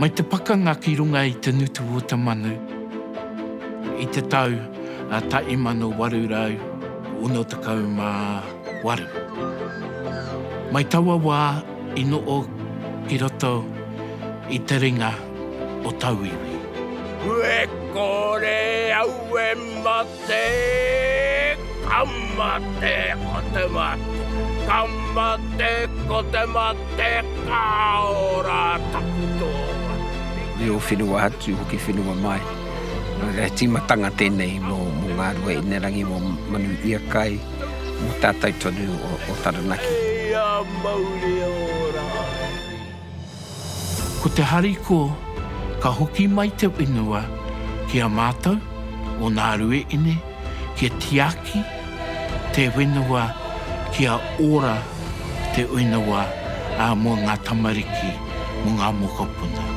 Mai te pakanga ki runga i te nutu o te manu, i te tau a tai mano waru rau, uno takau mā waru. Mai taua wā i no o ki roto i te ringa o tauiwi. E kore au e mate, kamate ko te mate. Kamate ko te mate, kaora takutoa. Reo whenua atu, hoki whenua mai. Rei timatanga tēnei mō ngā rua i nerangi mō manu ia kai, mō tātai tonu o Taranaki. Ia mauri ora. Ko te hariko, ka hoki mai te whenua ki a mātou o ngā rue ine, ki a tiaki, te whenua ki a ora te whenua a mō ngā tamariki, mō ngā mokopuna.